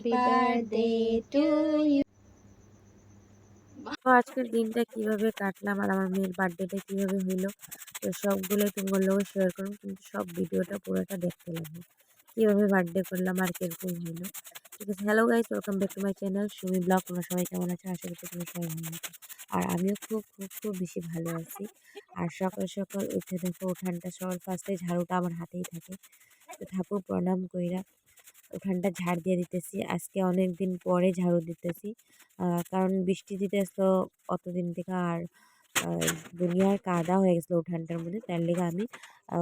birthday to you. তো আজকের দিনটা কিভাবে কাটলাম আর আমার মেয়ের বার্থডেটা কিভাবে হইলো, তো সবগুলোই তোমার লোক শেয়ার করুন, কিন্তু সব ভিডিওটা পুরোটা দেখতে লাগবে কিভাবে বার্থডে করলাম আর কিরকম হইলো। ঠিক আছে, hello guys, welcome back to my channel Sumi blog. তোমরা সবাই কেমন আছো? আশা করছি তোমরা সবাই ভালো আছো, আর আমিও খুব খুব খুব বেশি ভালো আছি। আর সকাল সকাল উঠে দেখো উঠানটা সবার ফার্স্টে ঝাড়ুটা আমার হাতেই থাকে, তো ঠাকুর প্রণাম কইরা উঠানটা ঝাড় দিয়ে দিতেছি। আজকে অনেক দিন পরে ঝাড়ু দিতেছি, কারণ বৃষ্টি দিতে আসলো অতদিন থেকে, আর দুনিয়ার কাদা হয়ে গেছিলো উঠানটার মধ্যে, তার লেগে আমি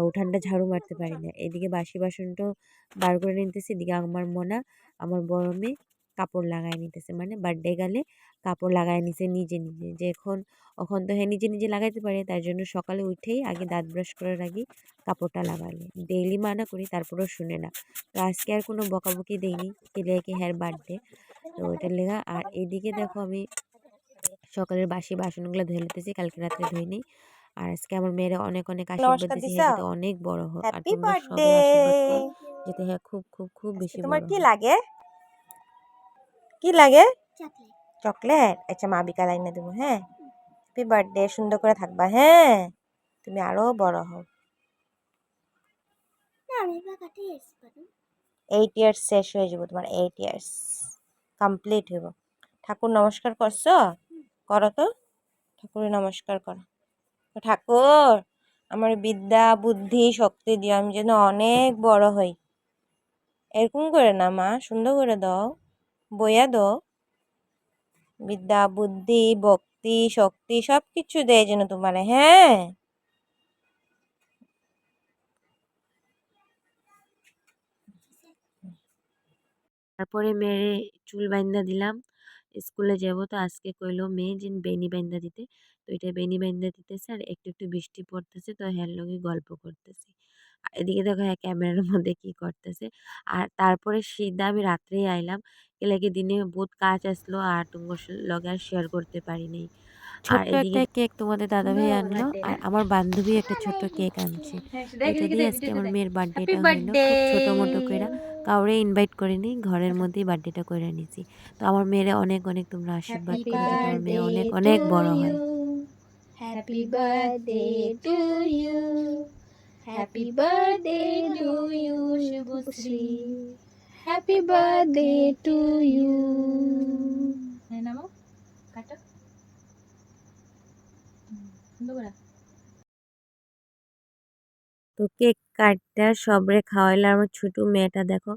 উঠানটা ঝাড়ু মারতে পারি না। এদিকে বাসি বাসনটাও বার করে নিতেছি, এদিকে আমার মনা আমার বড় মেয়ে কাপড় লাগাই নিতেছে, মানে বার্থডে গেলে কাপড় লাগাই নিছে নিজে নিজে, যে এখন তো হ্যাঁ নিজে নিজে লাগাইতে পারে, তার জন্য সকালে উঠেই আগে দাঁত ব্রাশ করার আগে কাপড়টা লাগালে। ডেইলি মানা করি তারপরেও শুনে না, তো আজকে আর কোনো বকাবকি দেইনি, ছেলে কি হ্যার বার্থডে, তো ওইটার লেগা। আর এইদিকে দেখো আমি সকালের বাসি বাসনগুলো ধুয়ে নিতেছি, কালকে রাত্রে ধুইনি। আর আজকে আমার মেয়েরা অনেক অনেক আশীর্বাদ নমস্কার দিয়েছে, দিছা। হ্যাঁ যাতে অনেক বড় হোক, আর হ্যাপি তোমরা বার্থডে। সবাই আশীর্বাদ করো যাতে হ্যাঁ খুব খুব খুব বেশি তোমার বড় কি হয়। লাগে? কি লাগে? চকলেট। আচ্ছা, মা বিকাল এনে দেবো। হ্যাঁ, হ্যাপি বার্থডে, সুন্দর করে থাকবা। হ্যাঁ, তুমি আরো বড় হও। 8 ইয়ার্স শেষ হয়ে যাবো, তোমার 8 ইয়ার্স কমপ্লিট হইব। ঠাকুর নমস্কার করছো? করো তো, ঠাকুরের নমস্কার করো। ঠাকুর, আমার বিদ্যা বুদ্ধি শক্তি দিও, আমি যেন অনেক বড় হই। এরকম করে না মা, সুন্দর করে দাও, বইয়া দাও। বিদ্যা বুদ্ধি ভক্তি শক্তি সব কিছু দেয় যেন তোমার। হ্যাঁ, তারপরে মেয়েরে চুল বাইন্দা দিলাম, স্কুলে যাব। তো আজকে কইলো মেয়ে যে বেনি বাইন্দা দিতে, তো এটা বেনি বাইন্দা দিতেছে, আর একটু একটু বৃষ্টি পড়তেছে, তো হ্যার লগে গল্প করতেছি। আর এদিকে দেখো হ্যাঁ ক্যামেরার মধ্যে কি করতেছে। আর তারপরে সিধা আমি রাত্রেই আইলাম, এলাকি দিনে বহুত কাজ আসলো, আর তোমার লগে আর শেয়ার করতে পারিনি। আর ছোট্ট এদিকে একটা কেক তোমাদের দাদাভাই আনলো, আর আমার বান্ধবী একটা ছোট্ট কেক আনছে। তো এটা দিয়ে আজকে আমার মেয়ের বার্থডেটা হইলো খুব ছোট মোটো কইরা, কাউরে ইনভাইট করিনি, ঘরের মধ্যেই বার্থডেটা কইরা নিছি। তো আমার মেয়েরে অনেক অনেক তোমরা আশীর্বাদ করো যাতে আমার মেয়ে অনেক অনেক বড় হয়। Happy birthday to you, happy birthday to you Shubhashree, happy birthday to you. নামো কাটো সুন্দর করে। তো কেক কাটটা সবরে খাওয়াইলে আমার ছোট মেয়েটা দেখো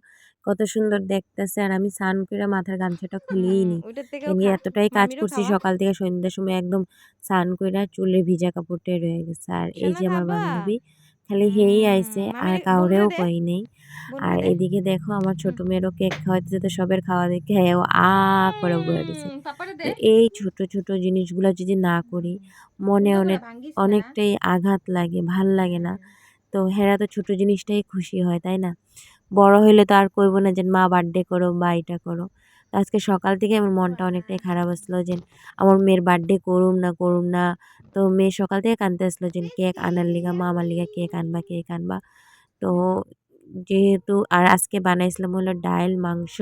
কত সুন্দর দেখতেছে, আর আমি স্নান করে মাথার গামছাটা খুলিই নি, ওইটার থেকেও কেন কি খা, এতটাই কাজ মামিরও করছি খাওয়া। সকাল থেকে সন্ধ্যার সময়, একদম স্নান করে চুলে ভিজা কাপড়টাই রয়ে গেছে। আর এই সোনা যে আমার খাবা? বান্ধবী খালি হেই আইছে, আর মামির বন্ধুরে কাউরেও দে, কই নেই। আর বন্ধুরে দে। এদিকে দেখো আমার ছোট মেয়েরও কেক খাওয়াইতে যেতে সবের খাওয়া দেখে হ্যাঁ ও করে বয়ে দিছে। পাপারে তো দে। এই ছোট ছোট জিনিসগুলো যদি না করি মনে সুন্দর করে অনেক ভাঙ্গিস না। অনেকটাই আঘাত লাগে, ভাল লাগে না। তো হেরা তো ছোট জিনিসটাই খুশি হয়, তাই না? বড় হইলে তো আর কইব না যে মা বার্থডে করো বা এটা করো। তো আজকে সকাল থেকে আমার মনটা অনেকটাই খারাপ আসলো যে আমার মেয়ের বার্থডে করুম না করুম না। তো মেয়ে সকাল থেকে কাঁদতে আসলো যে কেক আনার লিগা, মা আমার লিগা কেক আনবা কেক আনবা। তো যেহেতু আর আজকে বানাইছিলাম হলো ডাইল মাংস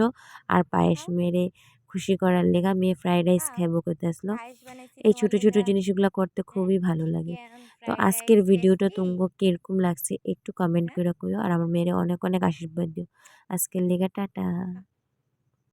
আর পায়েস, মেরে খুশি করার লেগা মেয়ে ফ্রাইড রাইস খাইবো করতে আসলো। পায়েস বানাইছি এই তোমার ছোট ছোট লেগা। জিনিসগুলো করতে হ্যাঁ, খুবই ভালো লাগে। চিকেন তো ফ্রাইড আজকের রাইস ভিডিওটা টেস্টি। তুমগো কিরকম লাগছে একটু কমেন্ট হ্যাঁ। করে কইও, আর আমার মেয়েরে অনেক অনেক আশীর্বাদ দিও। আজকের লেগা টাটা।